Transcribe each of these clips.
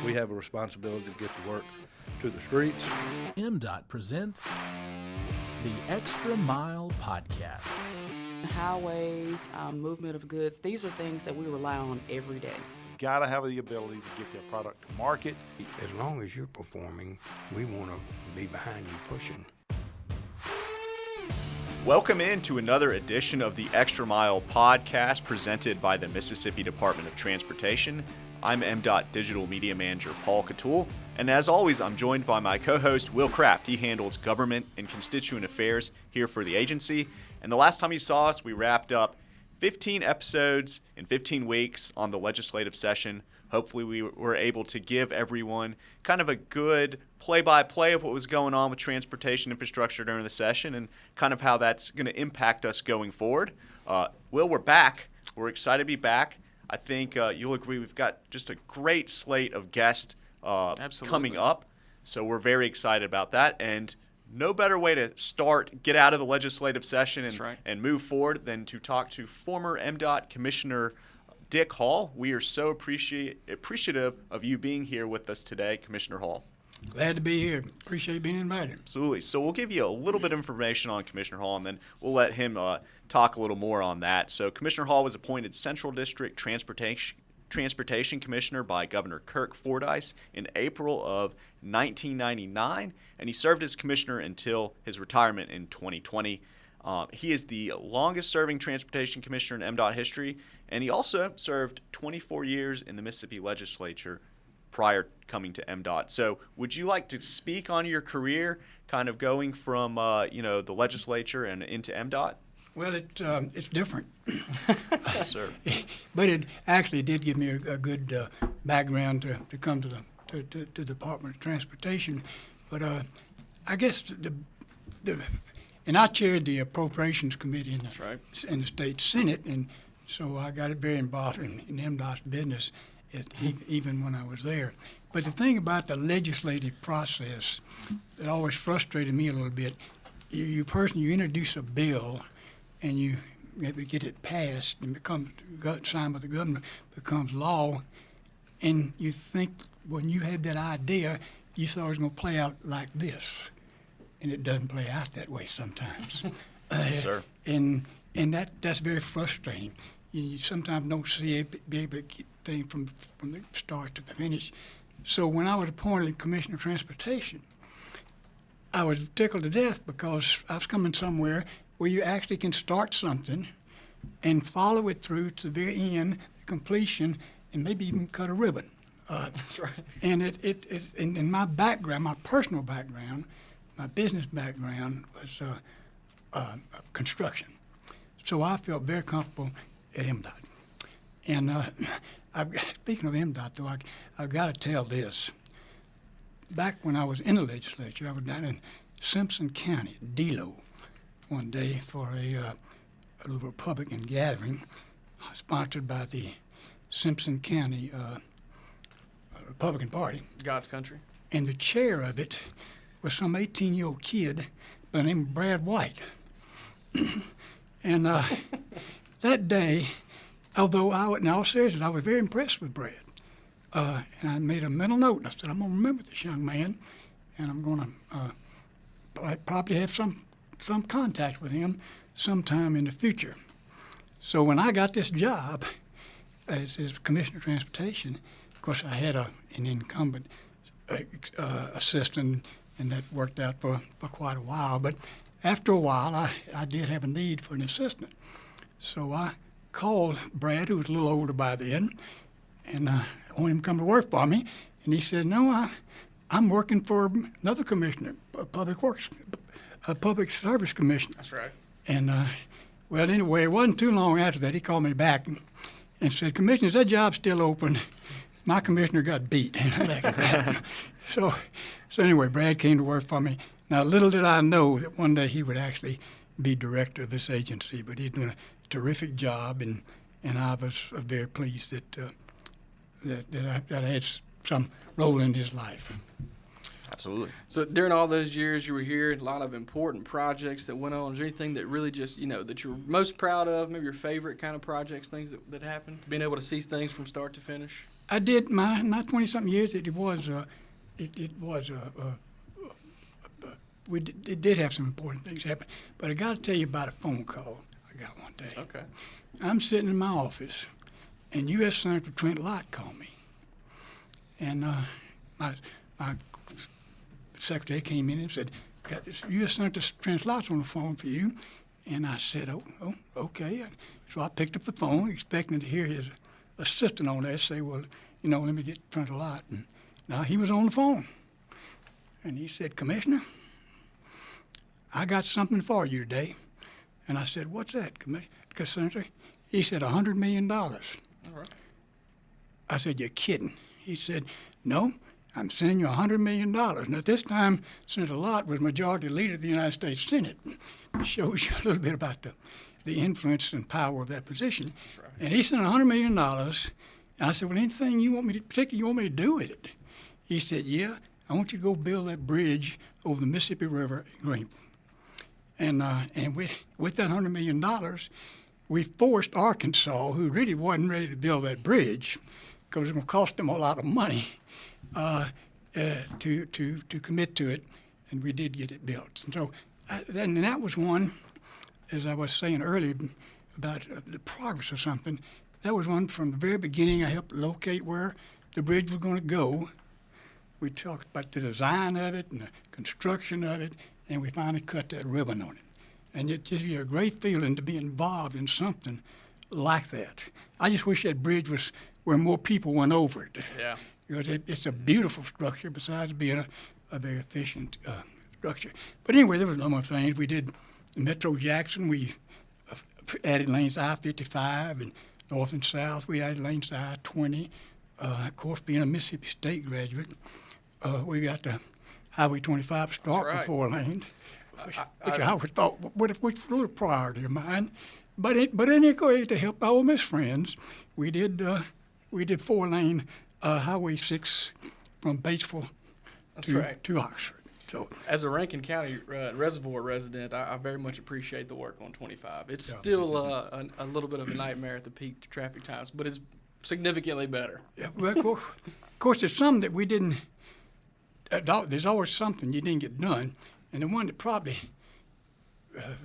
we have a responsibility to get the work to the streets. MDOT presents the Extra Mile Podcast. Highways, movement of goods, these are things that we rely on every day. Got to have the ability to get their product to market. As long as you're performing, we want to be behind you pushing. Welcome into another edition of the Extra Mile Podcast presented by the Mississippi Department of Transportation. I'm MDOT Digital Media Manager Paul Catul, and as always, I'm joined by my co-host Will Kraft. He handles government and constituent affairs here for the agency. And the last time you saw us, we wrapped up 15 episodes in 15 weeks on the legislative session. Hopefully we were able to give everyone kind of a good play-by-play of what was going on with transportation infrastructure during the session and kind of how that's going to impact us going forward. Will, we're back. We're excited to be back. I think you'll agree we've got just a great slate of guests coming up. So we're very excited about that. And no better way to get out of the legislative session and move forward than to talk to former MDOT Commissioner Dick Hall. We are so appreciative of you being here with us today, Commissioner Hall. Glad to be here. Appreciate being invited. Absolutely. So we'll give you a little bit of information on Commissioner Hall, and then we'll let him talk a little more on that. So Commissioner Hall was appointed Central District Transportation Commissioner by Governor Kirk Fordyce in April of 1999, and he served as commissioner until his retirement in 2020. He is the longest-serving transportation commissioner in MDOT history, and he also served 24 years in the Mississippi legislature prior coming to MDOT. So would you like to speak on your career, kind of going from the legislature and into MDOT? Well, it's different. Yes, sir. But it actually did give me a good background to come to the Department of Transportation. But I guess and I chaired the Appropriations Committee in the State Senate, and so I got very involved in MDOT's business even when I was there. But the thing about the legislative process that always frustrated me a little bit, you introduce a bill and you get it passed and becomes signed by the governor, becomes law, and you think when you had that idea, you thought it was going to play out like this. And it doesn't play out that way sometimes. Yes, sir. And that's very frustrating. You sometimes don't be able to get things from the start to the finish. So when I was appointed Commissioner of Transportation, I was tickled to death because I was coming somewhere where you actually can start something and follow it through to the very end, the completion, and maybe even cut a ribbon. That's right. And in my background, my personal background, my business background was construction. So I felt very comfortable at MDOT. And speaking of MDOT, though, I've got to tell this. Back when I was in the legislature, I was down in Simpson County, Delo, one day for a little Republican gathering sponsored by the Simpson County Republican Party. God's country. And the chair of it was some 18-year-old kid by the name of Brad White. And that day, although in all seriousness, I was very impressed with Brad. And I made a mental note. I said, I'm going to remember this young man, and I'm going to probably have some contact with him sometime in the future. So when I got this job as Commissioner of Transportation, of course, I had an incumbent assistant, and that worked out for quite a while. But after a while, I did have a need for an assistant. So I called Brad, who was a little older by then, and I wanted him to come to work for me. And he said, no, I'm working for another commissioner, a public service commissioner. That's right. And, well, anyway, it wasn't too long after that, he called me back and said, Commissioner, is that job still open? My commissioner got beat. So anyway, Brad came to work for me. Now, little did I know that one day he would actually be director of this agency, but he's doing a terrific job, and I was very pleased that I had some role in his life. Absolutely. So during all those years you were here, a lot of important projects that went on. Is there anything that really just, that you're most proud of, maybe your favorite kind of projects, things that happened, being able to see things from start to finish? I did my 20-something years. It did have some important things happen. But I got to tell you about a phone call I got one day. Okay. I'm sitting in my office, and U.S. Senator Trent Lott called me. And my secretary came in and said, "Got this U.S. Senator Trent Lott's on the phone for you." And I said, oh, okay. And so I picked up the phone, expecting to hear his assistant on there say, "Well, let me get Trent Lott." And now he was on the phone. And he said, "Commissioner, I got something for you today." And I said, "What's that, Senator?" He said, $100 million. All right. I said, "You're kidding." He said, "No, I'm sending you $100 million. And at this time, Senator Lott was Majority Leader of the United States Senate. It shows you a little bit about the influence and power of that position. That's right. And he sent $100 million. And I said, "Well, anything you want me to do with it?" He said, "Yeah, I want you to go build that bridge over the Mississippi River in Greenville." And with that $100 million, we forced Arkansas, who really wasn't ready to build that bridge, because it was going to cost them a lot of money, to commit to it, and we did get it built. And so, and that was one, as I was saying earlier about the progress of something. That was one from the very beginning. I helped locate where the bridge was going to go. We talked about the design of it and the construction of it, and we finally cut that ribbon on it. And it gives you a great feeling to be involved in something like that. I just wish that bridge was where more people went over it. Yeah. Because it's a beautiful structure besides being a very efficient structure. But anyway, there was a number of things. We did Metro Jackson. We added lanes to I-55 and north and south. We added lanes to I-20. Of course, being a Mississippi State graduate, we got the Highway 25 start right. with 4 lanes, which I always thought which was a little priority of mine. But anyway, to help our Ole Miss friends, we did 4-lane Highway 6 from Batesville to Oxford. So, as a Rankin County Reservoir resident, I very much appreciate the work on 25. It's still a little bit of a nightmare at the peak traffic times, but it's significantly better. Yeah, well, of course, there's some that we didn't. There's always something you didn't get done, and the one that probably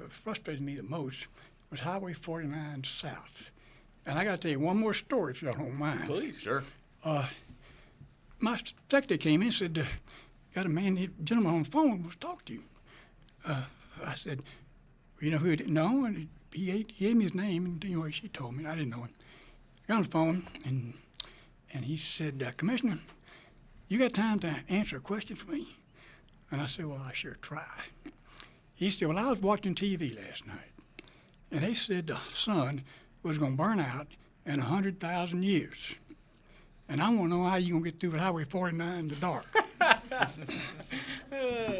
frustrated me the most was Highway 49 South. And I got to tell you one more story, if y'all don't mind. Please. Sure. My secretary came in and said, "Got a gentleman on the phone wants to talk to you." I said, "You know who it is?" "No," and he gave me his name, and anyway, she told me. I didn't know him. I got on the phone, and he said, "Commissioner, you got time to answer a question for me?" And I said, "Well, I sure try." He said, "Well, I was watching TV last night, and they said the sun was going to burn out in 100,000 years. And I want to know how you're going to get through Highway 49 in the dark."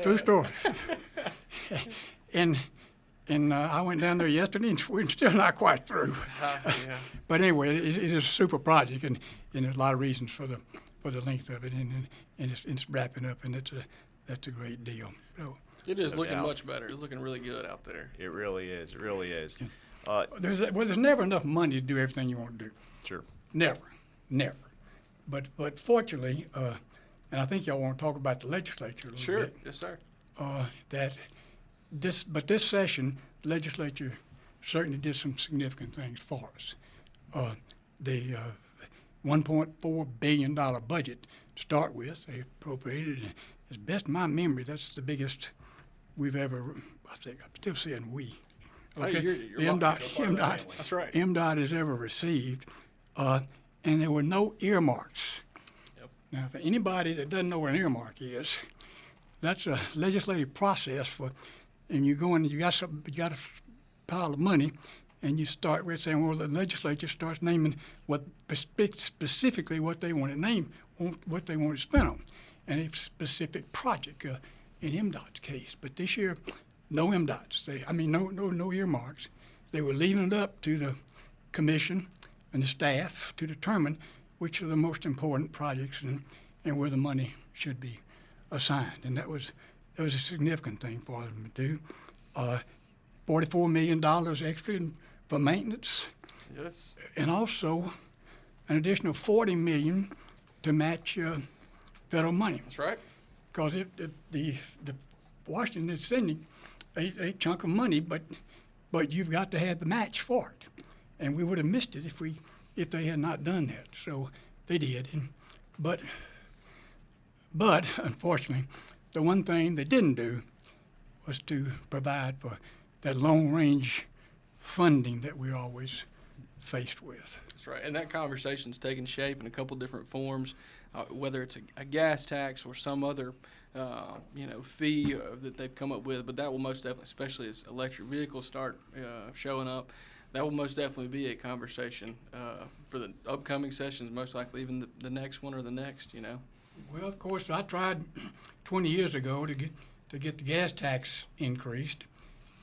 True story. And I went down there yesterday, and we're still not quite through. Yeah. But anyway, it is a super project, and there's a lot of reasons for the length of it, and it's wrapping up, and that's a great deal. So It is looking doubt. much better. It's looking really good out there. It really is. It really is. there's never enough money to do everything you want to do. Sure. Never. But fortunately, and I think y'all want to talk about the legislature a little Sure. bit. Yes, sir. This session, the legislature certainly did some significant things for us. The $1.4 billion budget to start with, they appropriated, and as best my memory, that's the biggest we've ever, I'm still saying we. Hey, you're the MDOT, That's right. MDOT has ever received, and there were no earmarks. Yep. Now, for anybody that doesn't know what an earmark is, that's a legislative process and you go in, you got a pile of money, and you start with saying, well, the legislature starts naming specifically what they want to name, what they want to spend on, and a specific project in MDOT's case. But this year, no MDOTs. No earmarks. They were leaving it up to the commission and the staff to determine which are the most important projects and where the money should be assigned. And that was a significant thing for them to do. $44 million extra for maintenance. Yes. And also an additional $40 million to match federal money. That's right. Because the Washington is sending a chunk of money, but you've got to have the match for it, and we would have missed it if they had not done that. So they did, but unfortunately, the one thing they didn't do was to provide for that long-range funding that we're always faced with. That's right. And that conversation's taken shape in a couple different forms, whether it's a gas tax or some other, fee that they've come up with. But that will most definitely, especially as electric vehicles start showing up, that will most definitely be a conversation for the upcoming sessions, most likely even the next one or the next, Well, of course, I tried 20 years ago to get the gas tax increased.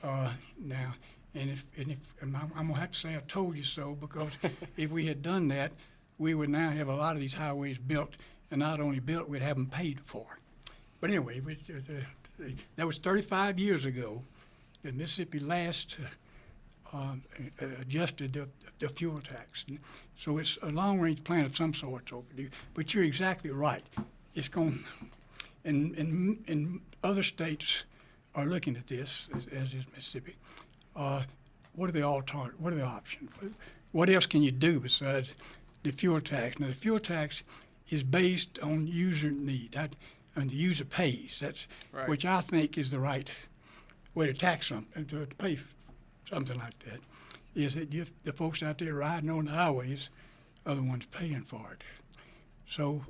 Now, and I'm gonna have to say I told you so, because if we had done that, we would now have a lot of these highways built, and not only built, we'd have them paid for. But anyway, that was 35 years ago that Mississippi last adjusted the fuel tax. And so it's a long-range plan of some sort overdue. But you're exactly right. It's going, and other states are looking at this, as is Mississippi. What are the alternatives? What are the options? What else can you do besides the fuel tax? Now, the fuel tax is based on user need. The user pays. That's Right. Which I think is the right way to tax something, to pay something like that. Is that the folks out there riding on the highways are the ones paying for it. So.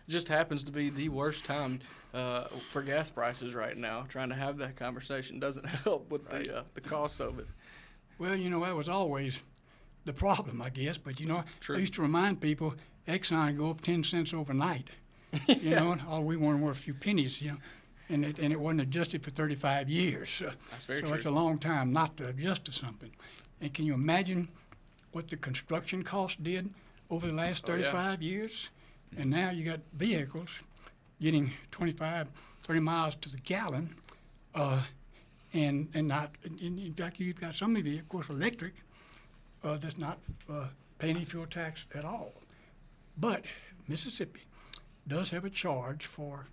Just happens to be the worst time for gas prices right now. Trying to have that conversation doesn't help with the cost of it. Well, that was always the problem, I guess. But, True. I used to remind people Exxon would go up 10 cents overnight, and all we wanted were a few pennies, and it wasn't adjusted for 35 years. That's very so true. it's a long time not to adjust to something. And can you imagine what the construction cost did over the last 35 years? And now you got vehicles getting 25, 30 miles to the gallon, and not. In fact, you've got some vehicles electric that's not paying any fuel tax at all. But Mississippi does have a charge for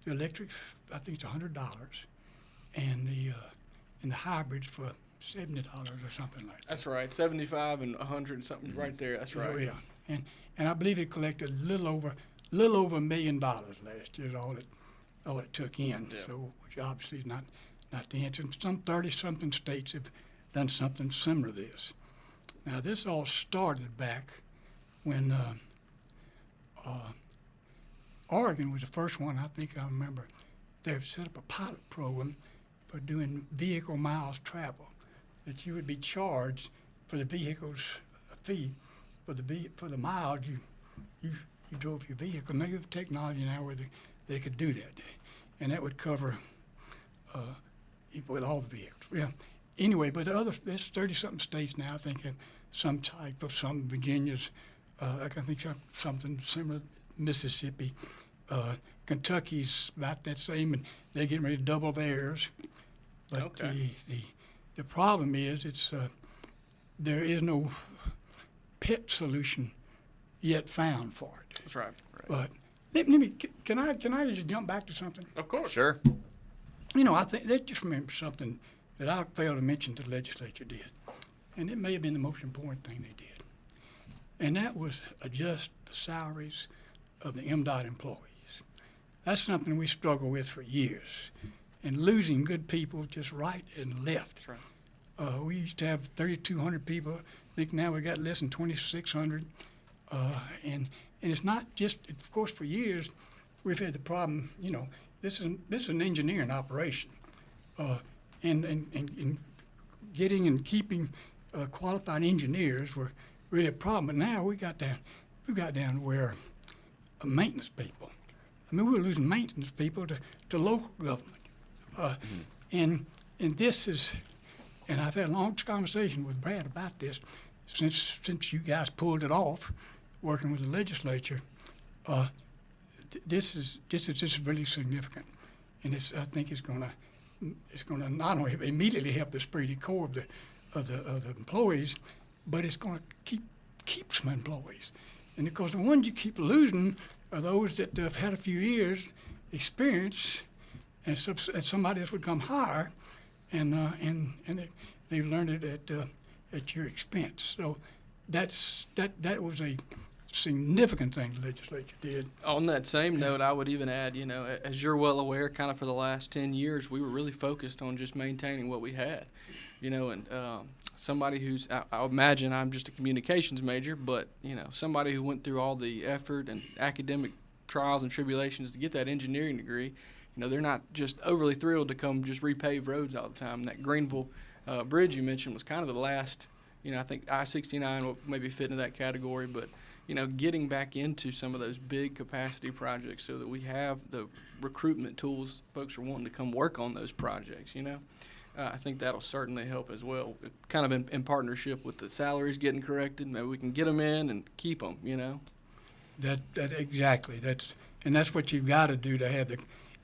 the electric. I think it's $100, and the hybrids for $70 or something like that. That's right. 75 and 100 and something right there. That's right. Oh, yeah. And I believe it collected a little over $1 million last year. Is all it took in. Yeah. So, which obviously is not the answer. And some 30-something states have done something similar to this. Now, this all started back when Oregon was the first one. I think I remember they've set up a pilot program for doing vehicle miles travel, that you would be charged for the vehicle's fee for the miles you drove your vehicle. And they have technology now where they could do that, and that would cover with all the vehicles. Yeah. Anyway, but there's 30-something states now. I think have some type of some. Virginia's, I think something similar. Mississippi, Kentucky's about that same, and they're getting ready to double theirs. But Okay. the problem is there is no pit solution yet found for it. That's right. But let me can I just jump back to something? Of course. Sure. I think that just remember something that I failed to mention the legislature did, and it may have been the most important thing they did, and that was adjust the salaries of the MDOT employees. That's something we struggle with for years, and losing good people just right and left. That's right. We used to have 3,200 people. I think now we got less than 2,600. And it's not just, of course, for years we've had the problem. This is an engineering operation, and getting and keeping qualified engineers were really a problem. But now we got down where maintenance people. I mean, we're losing maintenance people to local government, and this is. And I've had a long conversation with Brad about this since you guys pulled it off, working with the legislature. This is really significant, and I think it's going to not only immediately help the esprit de corps of the employees, but it's going to keep some employees. And of course, the ones you keep losing are those that have had a few years experience, and somebody else would come hire, and they learned it at your expense. So that was a significant thing the legislature did. On that same note, I would even add, as you're well aware, kind of for the last 10 years, we were really focused on just maintaining what we had, and somebody who's, I imagine I'm just a communications major, but, somebody who went through all the effort and academic trials and tribulations to get that engineering degree, they're not just overly thrilled to come just repave roads all the time. That Greenville bridge you mentioned was kind of the last, I think I-69 will maybe fit into that category, but getting back into some of those big capacity projects so that we have the recruitment tools, folks are wanting to come work on those projects, I think that'll certainly help as well. Kind of in partnership with the salaries getting corrected, maybe we can get them in and keep them, That exactly. That's what you've got to do to have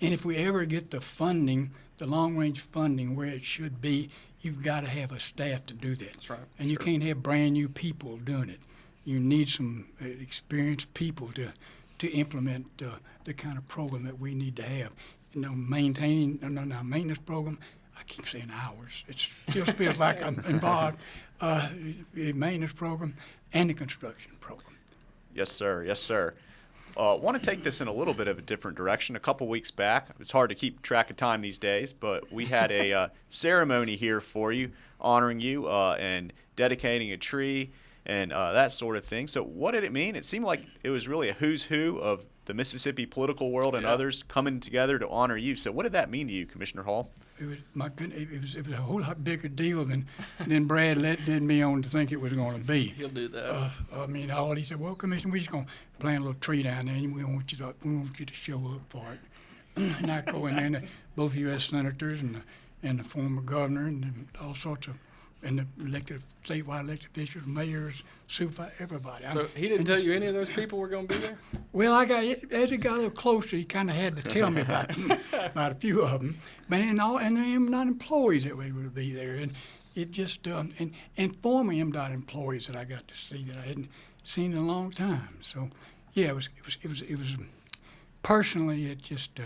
and if we ever get the funding, the long-range funding where it should be, you've got to have a staff to do that. That's right. And you can't have brand new people doing it. You need some experienced people to implement the kind of program that we need to have. Maintaining our maintenance program, I keep saying hours. It still feels like I'm involved. The maintenance program and the construction program. Yes, sir. Yes, sir. Want to take this in a little bit of a different direction. A couple weeks back, it's hard to keep track of time these days, but we had a ceremony here for you, honoring you and dedicating a tree and that sort of thing. So what did it mean? It seemed like it was really a who's who of the Mississippi political world and others coming together to honor you. So what did that mean to you, Commissioner Hall? It was my goodness. It was a whole lot bigger deal than Brad led me on to think it was going to be. He'll do that. All he said, well, Commissioner, we're just going to plant a little tree down there, and we want you to show up for it. And I go in there, and both U.S. senators and the former governor and all sorts of and the statewide elected officials, mayors, supervisors, everybody. So he didn't tell you any of those people were going to be there? Well, as it got a little closer, he kind of had to tell me about a few of them. But and the MDOT employees that we would be there, and it just and former MDOT employees that I got to see that I hadn't seen in a long time. So yeah, it was personally it just.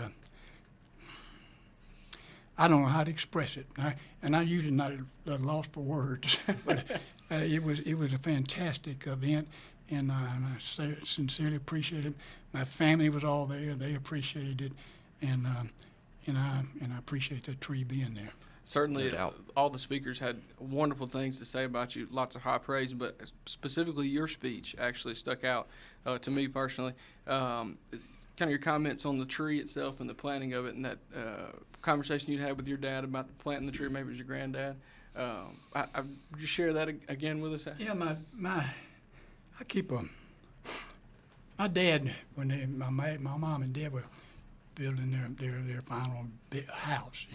I don't know how to express it, and I'm usually not at a loss for words, but it was a fantastic event, and I sincerely appreciate it. My family was all there; they appreciated it, and I appreciate that tree being there. Certainly, all the speakers had wonderful things to say about you, lots of high praise, but specifically your speech actually stuck out to me personally. Kind of your comments on the tree itself and the planting of it, and that conversation you had with your dad about planting the tree, maybe it was your granddad. Would you share that again with us? Yeah, I keep my dad, when my mom and dad were building their final house,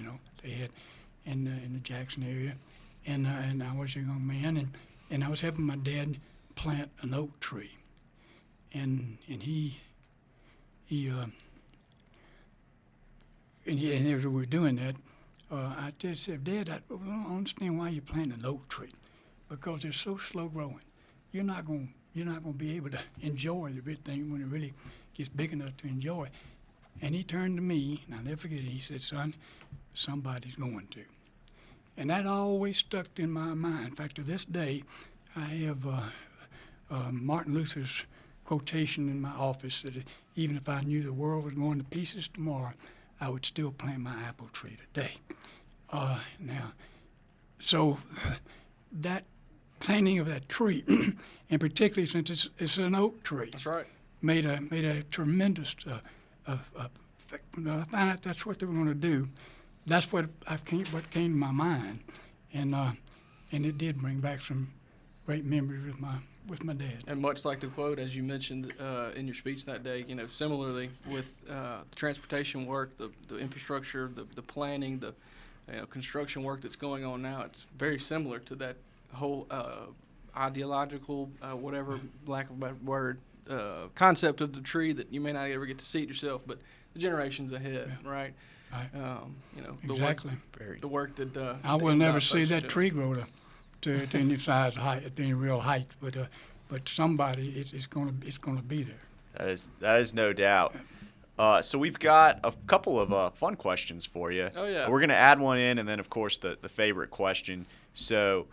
they had in the Jackson area, and I was a young man, and I was helping my dad plant an oak tree, and as we were doing that, I just said, Dad, I don't understand why you're planting an oak tree, because they're so slow growing. You're not going to be able to enjoy the big thing when it really gets big enough to enjoy. And he turned to me, and I'll never forget it. He said, son, somebody's going to. And that always stuck in my mind. In fact, to this day, I have Martin Luther's quotation in my office that even if I knew the world was going to pieces tomorrow, I would still plant my apple tree today. So that planting of that tree, and particularly since it's an oak tree, That's right. made a tremendous effect. When I found out that's what they were going to do, that's what came to my mind, and it did bring back some great memories with my dad. And much like the quote, as you mentioned in your speech that day, similarly with the transportation work, the infrastructure, the planning, the construction work that's going on now, it's very similar to that whole ideological, whatever, lack of a better word, concept of the tree that you may not ever get to see it yourself, but the generations ahead, right? Exactly. The work that I will never see that tree grow to any size height, at any real height, but but somebody it's gonna be there. That is no doubt. So we've got a couple of fun questions for you. Oh, yeah. We're going to add one in, and then, of course, the favorite question. So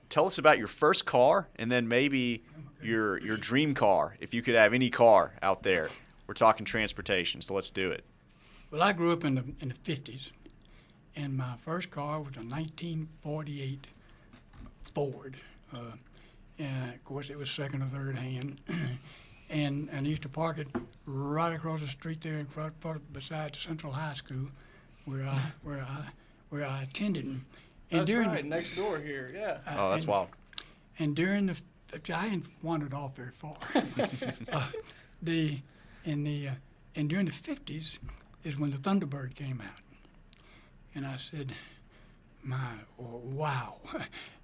tell us about your first car, and then maybe your dream car, if you could have any car out there. We're talking transportation, so let's do it. Well, I grew up in the 50s, and my first car was a 1948 Ford. And of course, it was second or third hand. And I used to park it right across the street there, right beside Central High School, where I attended. And That's right, next door here, yeah. Oh, that's wild. And during I ain't wandered off very far. And during the 50s is when the Thunderbird came out, and I said, wow,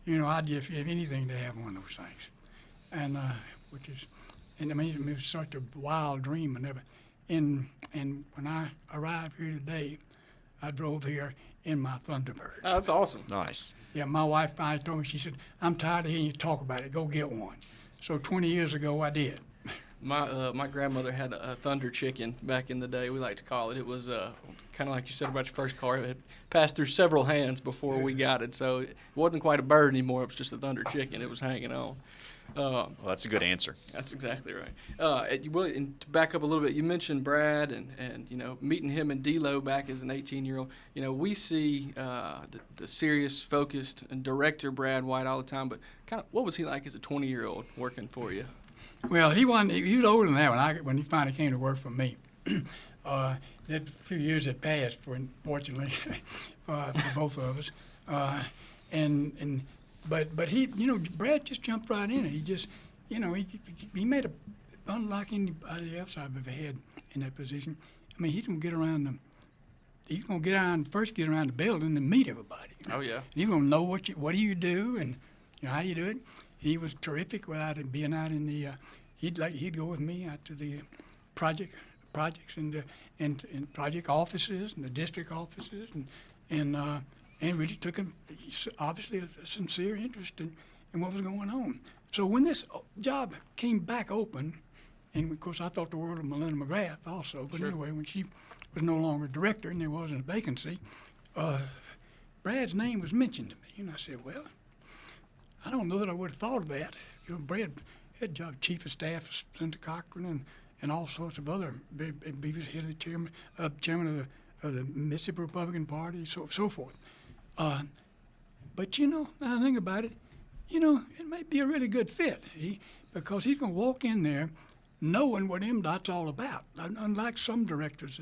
I'd give anything to have one of those things, and I mean, it was such a wild dream and everything. And when I arrived here today, I drove here in my Thunderbird. Oh, that's awesome. Nice. Yeah, my wife finally told me, she said, I'm tired of hearing you talk about it. Go get one. So 20 years ago, I did. My grandmother had a Thunder Chicken back in the day, we like to call it. It was kind of like you said about your first car. It had passed through several hands before we got it, so it wasn't quite a bird anymore. It was just a Thunder Chicken. It was hanging on. Well, that's a good answer. That's exactly right. And to back up a little bit, you mentioned Brad and meeting him and D-Lo back as an 18-year-old. You see the serious, focused, and director Brad White all the time, but kind of what was he like as a 20-year-old working for you? Well, he was older than that when he finally came to work for me. That few years had passed, fortunately, for both of us. But he, Brad just jumped right in. He just, he made unlike anybody else I've ever had in that position. I mean, he's gonna get around the building and meet everybody. Oh yeah. And he's gonna know what do you do and how do you do it. He was terrific without it being out in the. He'd go with me out to the projects and project offices and the district offices and really took him obviously a sincere interest in what was going on. So when this job came back open, and of course I thought the world of Melinda McGrath also, but anyway, when she was no longer director and there wasn't a vacancy, Brad's name was mentioned to me, and I said, well, I don't know that I would have thought of that. Brad had job chief of staff of Senator Cochran and all sorts of other. He was the chairman of the Mississippi Republican Party, so forth. But now I think about it, it may be a really good fit. Because he's going to walk in there knowing what MDOT's all about. Unlike some directors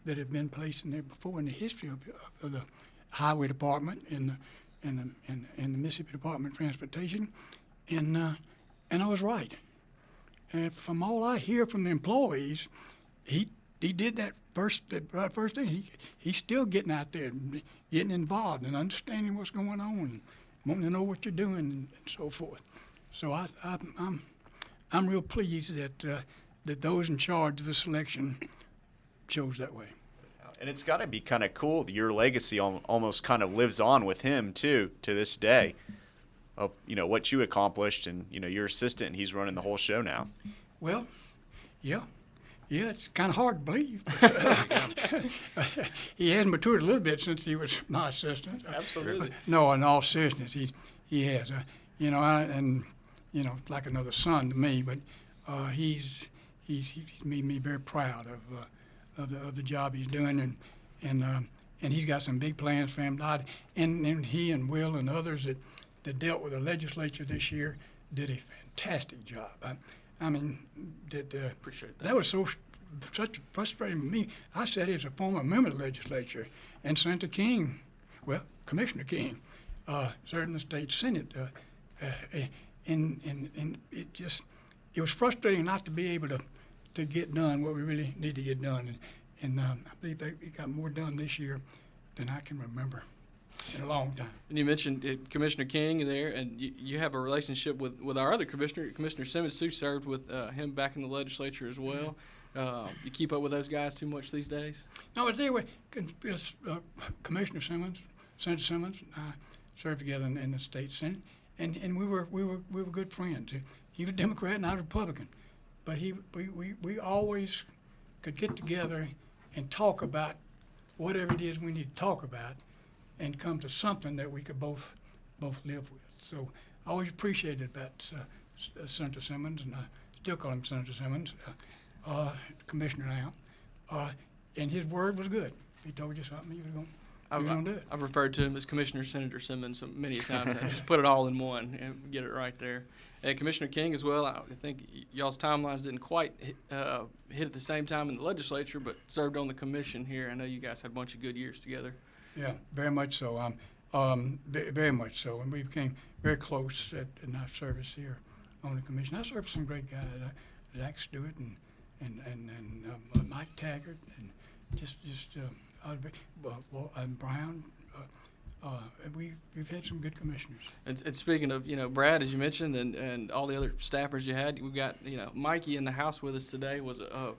that have been placed in there before in the history of the Highway Department and the Mississippi Department of Transportation, and I was right. And from all I hear from the employees, he did that first thing. He's still getting out there, and getting involved, and understanding what's going on, and wanting to know what you're doing, and so forth. So I'm real pleased that those in charge of the selection chose that way. And it's got to be kind of cool. Your legacy almost kind of lives on with him too to this day, of what you accomplished, and your assistant, and he's running the whole show now. Well, yeah, it's kind of hard to believe. He has matured a little bit since he was my assistant. Absolutely. No, in all seriousness, he has. Like another son to me, but he's made me very proud of the job he's doing, and he's got some big plans for MDOT, and he and Will and others that dealt with the legislature this year did a fantastic job. Appreciate that. That was such frustrating to me. I sat here as a former member of the legislature, and Senator King, Commissioner King, served in the state senate, and it was frustrating not to be able to get done what we really need to get done, and I believe they got more done this year than I can remember in a long time. And you mentioned Commissioner King there, and you have a relationship with our other commissioner, Commissioner Simmons. Sue served with him back in the legislature as well. You keep up with those guys too much these days? No, but anyway, Commissioner Simmons, Senator Simmons, and I served together in the state senate, and we were good friends. He was a Democrat and I was a Republican, but we always could get together and talk about whatever it is we need to talk about, and come to something that we could both live with. So I always appreciated that Senator Simmons, and I still call him Senator Simmons, Commissioner now, and his word was good. He told you something, he was going to do it. I've referred to him as Commissioner Senator Simmons many times. I just put it all in one and get it right there. And Commissioner King as well. I think y'all's timelines didn't quite hit at the same time in the legislature, but served on the commission here. I know you guys had a bunch of good years together. Yeah, very much so. Very much so, and we became very close in our service here on the commission. I served with some great guys, Zach Stewart and Mike Taggart, and and Brown. And we've had some good commissioners. And speaking of, Brad, as you mentioned, and all the other staffers you had, we've got, Mikey in the house with us today was a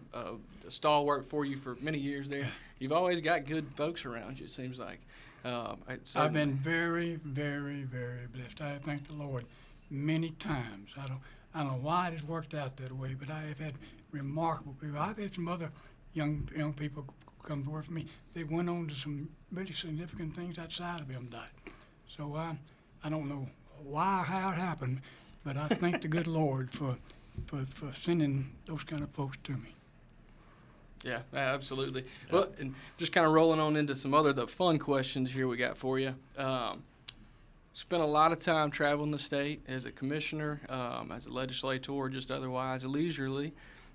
stalwart for you for many years there. You've always got good folks around you, it seems like. I've been very, very, very blessed. I thank the Lord many times. I don't know why it has worked out that way, but I have had remarkable people. I've had some other young people come to work for me. They went on to some really significant things outside of MDOT. So I don't know why or how it happened, but I thank the good Lord for sending those kind of folks to me. Yeah, absolutely. Yeah. Well, and just kind of rolling on into some the fun questions here we got for you. Spent a lot of time traveling the state as a commissioner, as a legislator, just otherwise, leisurely.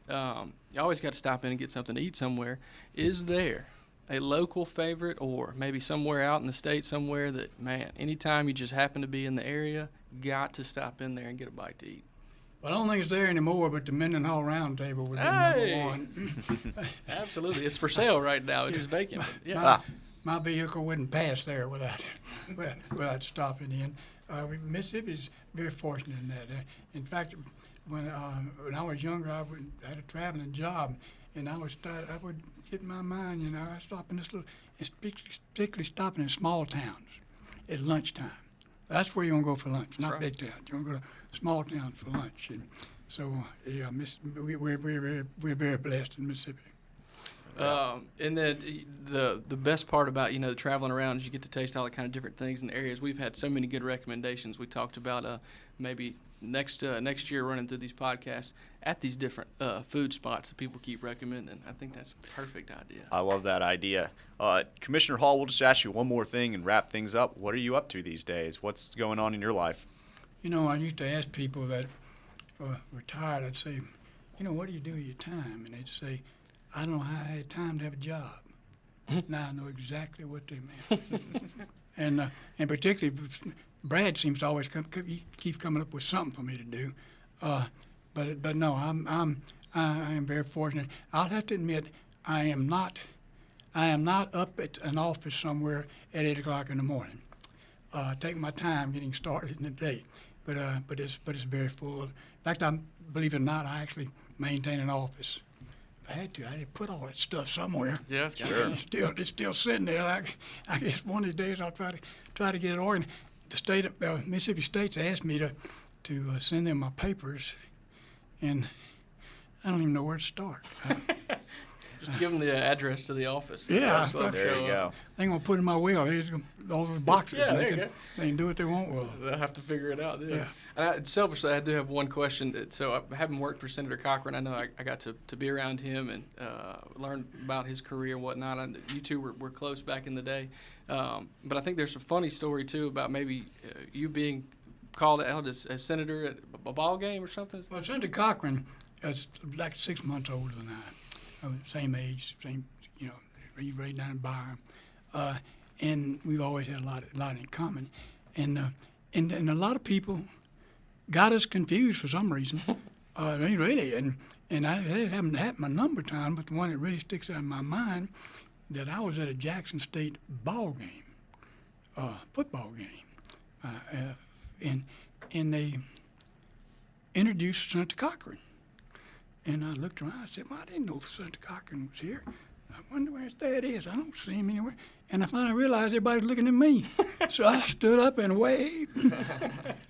You always got to stop in and get something to eat somewhere. Is there a local favorite, or maybe somewhere out in the state somewhere that, man, anytime you just happen to be in the area, got to stop in there and get a bite to eat? Well, I don't think it's there anymore, but the Mendenhall Round Table would be number one. Absolutely. It's for sale right now. It is vacant. Yeah. My vehicle wouldn't pass there without stopping in. Mississippi's very fortunate in that. In fact, when I was younger, I had a traveling job, and I would get in my mind, I stop in this little, particularly stopping in small towns at lunchtime. That's where you want to go for lunch, not big towns. You want to go to small towns for lunch. And so, yeah, we're very blessed in Mississippi. And then the best part about, the traveling around is you get to taste all the kind of different things in the areas. We've had so many good recommendations. We talked about maybe next year running through these podcasts at these different food spots that people keep recommending. I think that's a perfect idea. I love that idea. Commissioner Hall, we'll just ask you one more thing and wrap things up. What are you up to these days? What's going on in your life? I used to ask people that were retired, I'd say, what do you do with your time? And they'd say, I don't know how I had time to have a job. Now I know exactly what they meant. And particularly, Brad seems to always keeps coming up with something for me to do. But no, I am very fortunate. I'll have to admit, I am not up at an office somewhere at 8 o'clock in the morning. I take my time getting started in the day, but it's very full. In fact, believe it or not, I actually maintain an office. I had to put all that stuff somewhere. Yeah, sure. It's still sitting there. I guess one of these days I'll try to get it organized. The state of Mississippi State's asked me to send them my papers, and I don't even know where to start. Just give them the address to the office. Yeah, there you go. They're going to put in my will. There's all those boxes. Yeah, they can do what they want with them. They'll have to figure it out. Yeah. Selfishly, I do have one question. So having worked for Senator Cochran, I know I got to be around him and learn about his career and whatnot. You two were close back in the day. But I think there's a funny story, too, about maybe you being called out as senator at a ball game or something. Well, Senator Cochran is like 6 months older than I. Same age, he's right down in Byron. And we've always had a lot in common. And a lot of people got us confused for some reason. Really. And I haven't happened a number of times, but the one that really sticks out in my mind, that I was at a Jackson State ball game, football game. And they introduced Senator Cochran. And I looked around. I said, well, I didn't know Senator Cochran was here. I wonder where his dad is. I don't see him anywhere. And I finally realized everybody's looking at me. So I stood up and waved.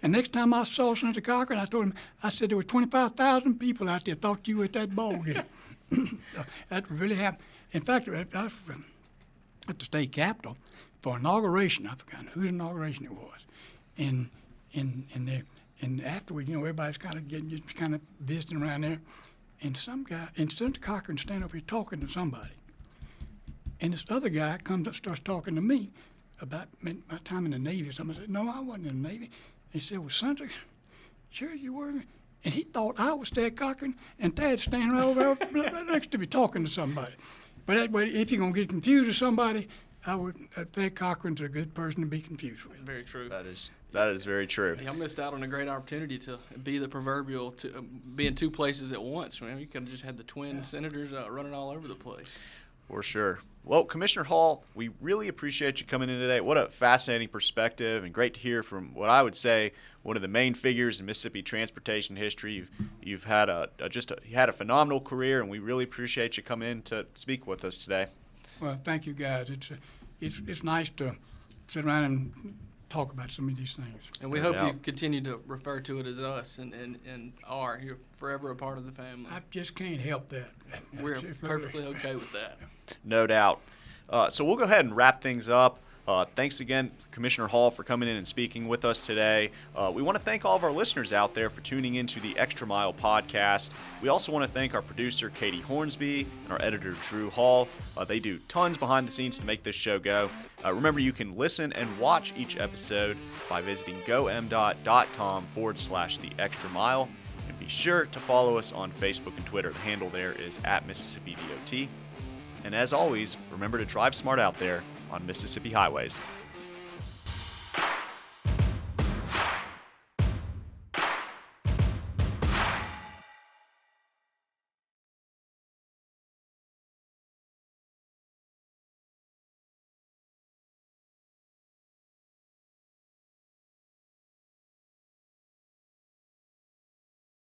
And next time I saw Senator Cochran, I told him, I said, there were 25,000 people out there thought you were at that ball game. That really happened. In fact, I was at the state capitol for inauguration. I forgot whose inauguration it was. And afterwards, everybody's kind of just kind of visiting around there. And some guy, and Senator Cochran standing over here talking to somebody. And this other guy comes up, starts talking to me about my time in the Navy or something. I said, no, I wasn't in the Navy. He said, well, Senator, sure you were. And he thought I was Thad Cochran, and Thad's standing right over there right next to me talking to somebody. But that way, if you're going to get confused with somebody, Thad Cochran's a good person to be confused with. Very true. That is very true. Y'all missed out on a great opportunity to be the proverbial be in two places at once. Man, you could have just had the twin senators running all over the place. For sure. Well, Commissioner Hall, we really appreciate you coming in today. What a fascinating perspective, and great to hear from what I would say one of the main figures in Mississippi transportation history. You've had you had a phenomenal career, and we really appreciate you coming in to speak with us today. Well, thank you, guys. It's nice to sit around and talk about some of these things. And we No hope doubt. you continue to refer to it as us and are. You're forever a part of the family. I just can't help that. We're It's perfectly okay with that. No doubt. So we'll go ahead and wrap things up. Thanks again, Commissioner Hall, for coming in and speaking with us today. We want to thank all of our listeners out there for tuning into the Extra Mile podcast. We also want to thank our producer, Katie Hornsby, and our editor, Drew Hall. They do tons behind the scenes to make this show go. Remember, you can listen and watch each episode by visiting gomdot.com/the extra mile. And be sure to follow us on Facebook and Twitter. The handle there is @MississippiDOT. And as always, remember to drive smart out there on Mississippi highways.